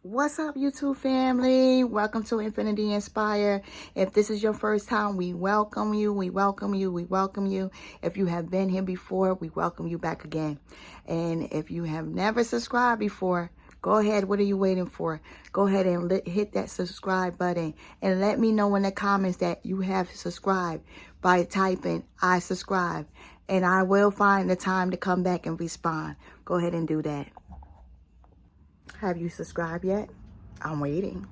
What's up, YouTube family? Welcome to Infinity Inspire. If this is your first time, we welcome you. We welcome you. We welcome you. If you have been here before, we welcome you back again. And if you have never subscribed before, go ahead. What are you waiting for? Go ahead and hit that subscribe button and let me know in the comments that you have subscribed by typing I subscribe. And I will find the time to come back and respond. Go ahead and do that. Have you subscribed yet? I'm waiting.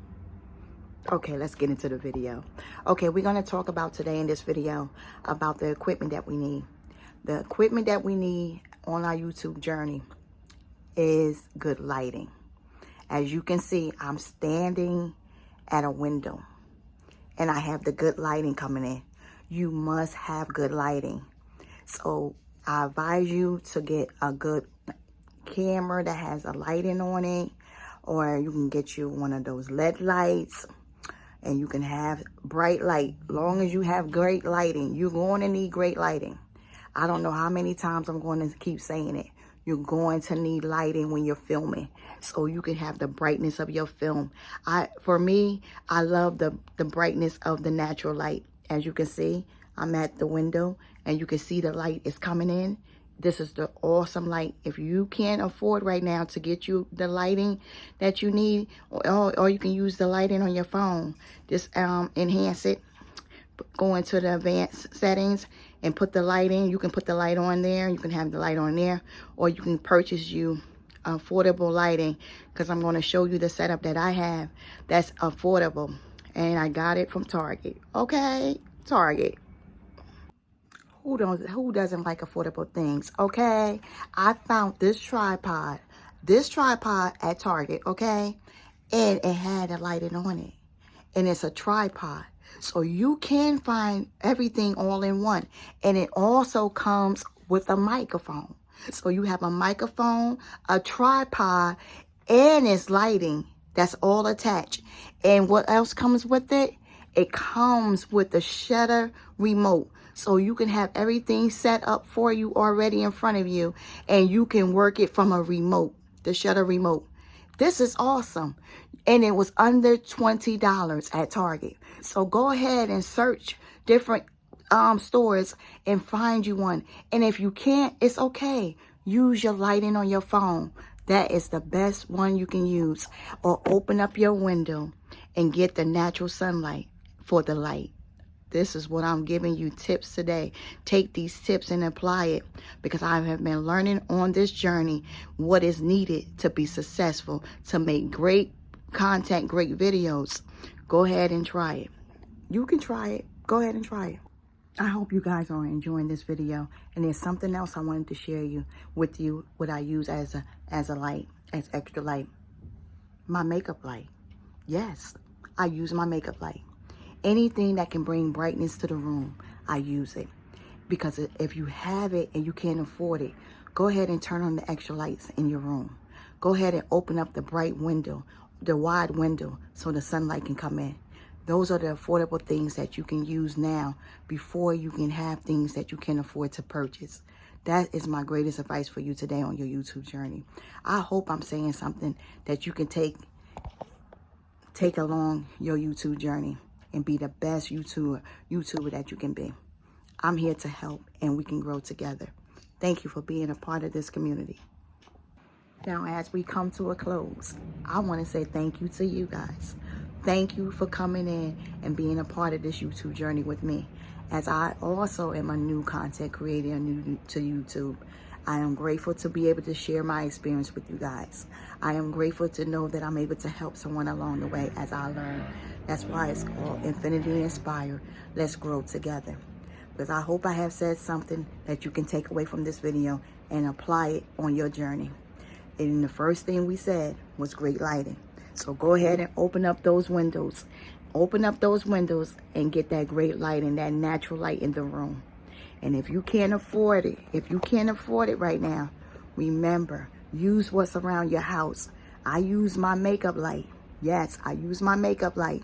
Okay, let's get into the video. Okay, we're going to talk about today in this video about the equipment that we need. The equipment that we need on our YouTube journey is good lighting. As you can see, I'm standing at a window and I have the good lighting coming in. You must have good lighting. So I advise you to get a good camera that has a lighting on it, or you can get you one of those LED lights and you can have bright light. Long as you have great lighting, you're going to need great lighting. I don't know how many times I'm going to keep saying it. You're going to need lighting when you're filming so you can have the brightness of your film. For me, I love the brightness of the natural light. As you can see, I'm at the window and you can see the light is coming in. This is the awesome light. If you can't afford right now to get you the lighting that you need, or you can use the lighting on your phone, just enhance it. Go into the advanced settings and put the light in. You can put the light on there. You can have the light on there, or you can purchase you affordable lighting, because I'm going to show you the setup that I have that's affordable, and I got it from Target. Okay, Target. Who doesn't like affordable things? Okay, I found this tripod at Target, okay, and it had a lighting on it, and it's a tripod, so you can find everything all in one. And it also comes with a microphone, so you have a microphone, a tripod, and it's lighting. That's all attached. And what else comes with it? It comes with the shutter remote. So you can have everything set up for you already in front of you, and you can work it from a remote, the shutter remote. This is awesome. And it was under $20 at Target. So go ahead and search different stores and find you one. And if you can't, it's okay. Use your lighting on your phone. That is the best one you can use. Or open up your window and get the natural sunlight for the light. This is what I'm giving you tips today. Take these tips and apply it, because I have been learning on this journey what is needed to be successful, to make great content, great videos. Go ahead and try it. You can try it. Go ahead and try it. I hope you guys are enjoying this video. And there's something else I wanted to share with you, what I use as a light, as extra light. My makeup light. Yes, I use my makeup light. Anything that can bring brightness to the room, I use it. Because if you have it and you can't afford it, go ahead and turn on the extra lights in your room. Go ahead and open up the bright window, the wide window, so the sunlight can come in. Those are the affordable things that you can use now before you can have things that you can afford to purchase. That is my greatest advice for you today on your YouTube journey. I hope I'm saying something that you can take along your YouTube journey and be the best YouTuber that you can be. I'm here to help, and we can grow together. Thank you for being a part of this community. Now, as we come to a close, I want to say thank you to you guys. Thank you for coming in and being a part of this YouTube journey with me, as I also am a new content creator, new to YouTube. I am grateful to be able to share my experience with you guys. I am grateful to know that I'm able to help someone along the way as I learn. That's why it's called Infinity Inspire. Let's grow together. Because I hope I have said something that you can take away from this video and apply it on your journey. And the first thing we said was great lighting. So go ahead and open up those windows. Open up those windows and get that great lighting, that natural light in the room. And if you can't afford it, right now, remember, use what's around your house. I use my makeup light. Yes, I use my makeup light.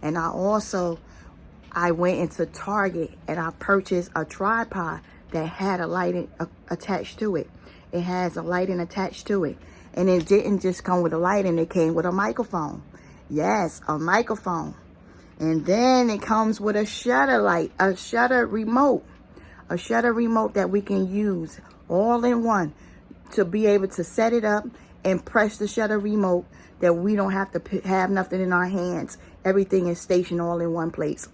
And I went into Target and I purchased a tripod that had a lighting attached to it. It has a lighting attached to it. And it didn't just come with a light, and it came with a microphone. Yes, a microphone. And then it comes with a shutter light, a shutter remote that we can use all in one to be able to set it up and press the shutter remote, that we don't have to have nothing in our hands. Everything is stationed all in one place.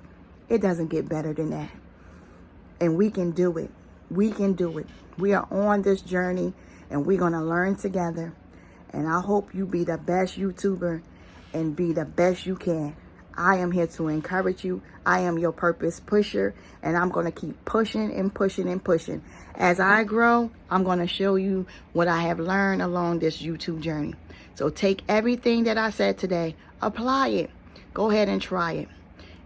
It doesn't get better than that. And we can do it. We can do it. We are on this journey, and we're going to learn together. And I hope you be the best YouTuber and be the best you can. I am here to encourage you. I am your purpose pusher, and I'm going to keep pushing and pushing and pushing. As I grow, I'm going to show you what I have learned along this YouTube journey. So take everything that I said today, apply it. Go ahead and try it.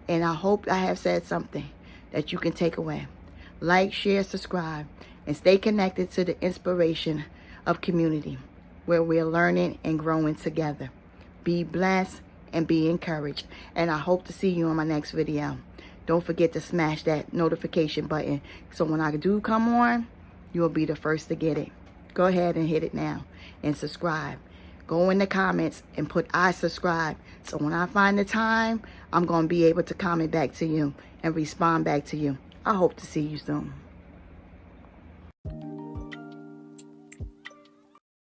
And I hope I have said something that you can take away. Like, share, subscribe, and stay connected to the inspiration of community, where we're learning and growing together. Be blessed and be encouraged. And I hope to see you on my next video. Don't forget to smash that notification button, so when I do come on, you'll be the first to get it. Go ahead and hit it now and subscribe. Go in the comments and put I subscribe, so when I find the time, I'm going to be able to comment back to you and respond back to you. I hope to see you soon.